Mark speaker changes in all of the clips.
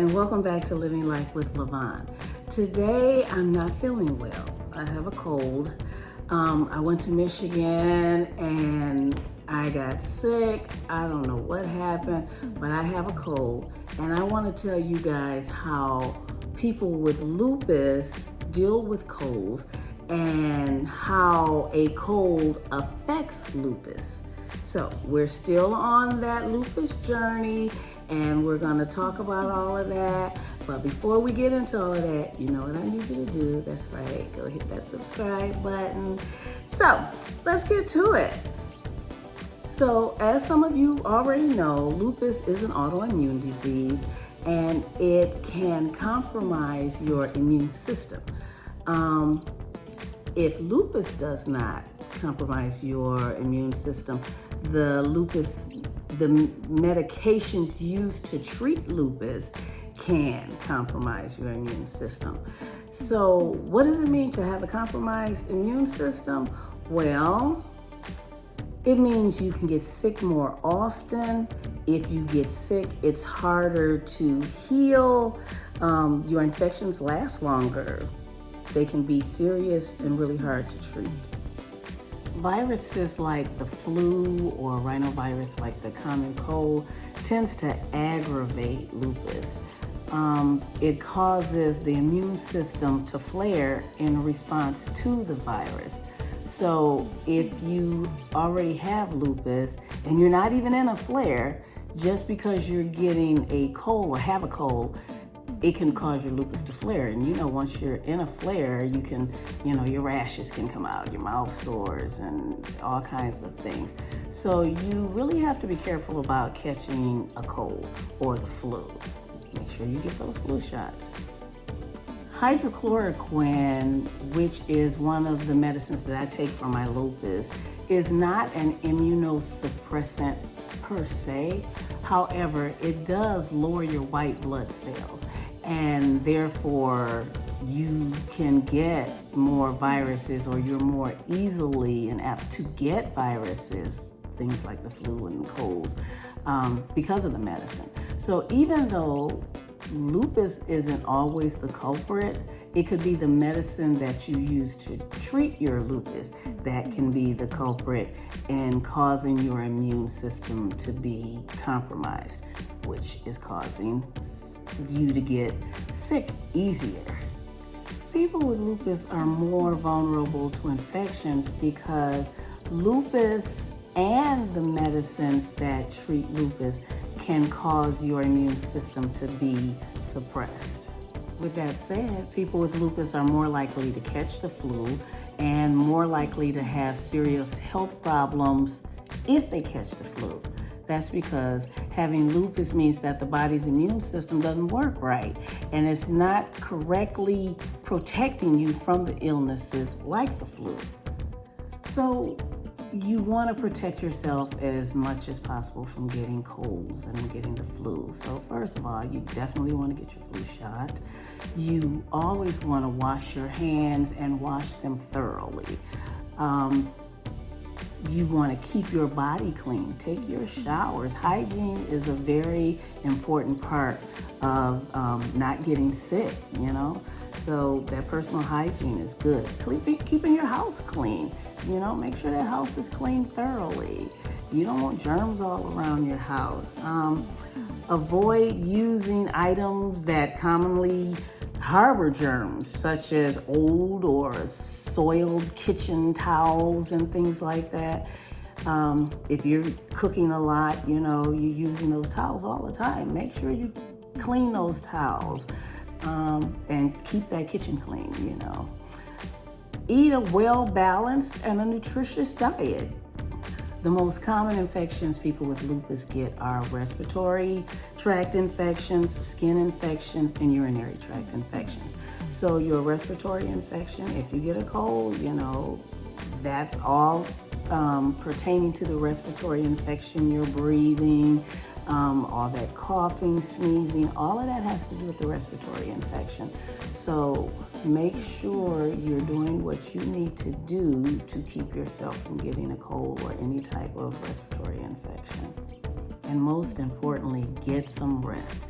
Speaker 1: and welcome back to Living Life with LaVon. Today, I'm not feeling well. I have a cold. I went to Michigan and I got sick. I don't know what happened, but I have a cold. And I want to tell you guys how people with lupus deal with colds and how a cold affects lupus. So we're still on that lupus journey and we're going to talk about all of that. But before we get into all of that, you know what I need you to do. That's right. Go hit that subscribe button. So let's get to it. So as some of you already know, lupus is an autoimmune disease and it can compromise your immune system. If lupus does not compromise your immune system, the medications used to treat lupus can compromise your immune system. So what does it mean to have a compromised immune system? Well, it means you can get sick more often. If you get sick, it's harder to heal. Your infections last longer. They can be serious and really hard to treat. Viruses like the flu or rhinovirus like the common cold tends to aggravate lupus. It causes the immune system to flare in response to the virus. So if you already have lupus and you're not even in a flare, just because you're getting a cold or have a cold, it can cause your lupus to flare. And once you're in a flare, you can, your rashes can come out, your mouth sores and all kinds of things. So you really have to be careful about catching a cold or the flu. Make sure you get those flu shots. Hydrochloroquine, which is one of the medicines that I take for my lupus, is not an immunosuppressant per se. However, it does lower your white blood cells, and therefore you can get more viruses, or you're more easily and apt to get viruses, things like the flu and the colds, because of the medicine. So even though lupus isn't always the culprit, it could be the medicine that you use to treat your lupus that can be the culprit in causing your immune system to be compromised, which is causing you to get sick easier. People with lupus are more vulnerable to infections because lupus and the medicines that treat lupus can cause your immune system to be suppressed. With that said, people with lupus are more likely to catch the flu and more likely to have serious health problems if they catch the flu. That's because having lupus means that the body's immune system doesn't work right, and it's not correctly protecting you from the illnesses like the flu. So you want to protect yourself as much as possible from getting colds and getting the flu. So first of all, you definitely want to get your flu shot. You always want to wash your hands and wash them thoroughly. You want to keep your body clean. Take your showers. Hygiene is a very important part of not getting sick, So that personal hygiene is good. Keeping your house clean. Make sure that house is cleaned thoroughly. You don't want germs all around your house. Avoid using items that commonly harbor germs, such as old or soiled kitchen towels and things like that. If you're cooking a lot, you're using those towels all the time. Make sure you clean those towels and keep that kitchen clean, Eat a well-balanced and a nutritious diet. The most common infections people with lupus get are respiratory tract infections, skin infections, and urinary tract infections. So your respiratory infection, if you get a cold, that's all pertaining to the respiratory infection. Your breathing, all that coughing, sneezing, all of that has to do with the respiratory infection. So make sure you're doing what you need to do to keep yourself from getting a cold or any type of respiratory infection. and most importantly, get some rest.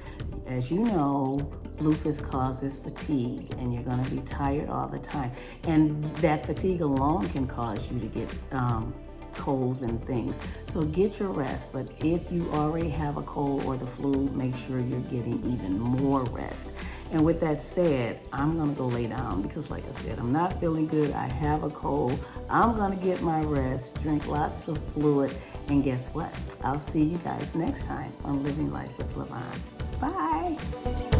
Speaker 1: As you know, lupus causes fatigue, and you're going to be tired all the time. And that fatigue alone can cause you to get colds and things. So get your rest. But if you already have a cold or the flu, make sure you're getting even more rest. And with that said, I'm going to go lay down because, like I said, I'm not feeling good. I have a cold. I'm going to get my rest, drink lots of fluid, and guess what? I'll see you guys next time on Living Life with LaVon. Bye.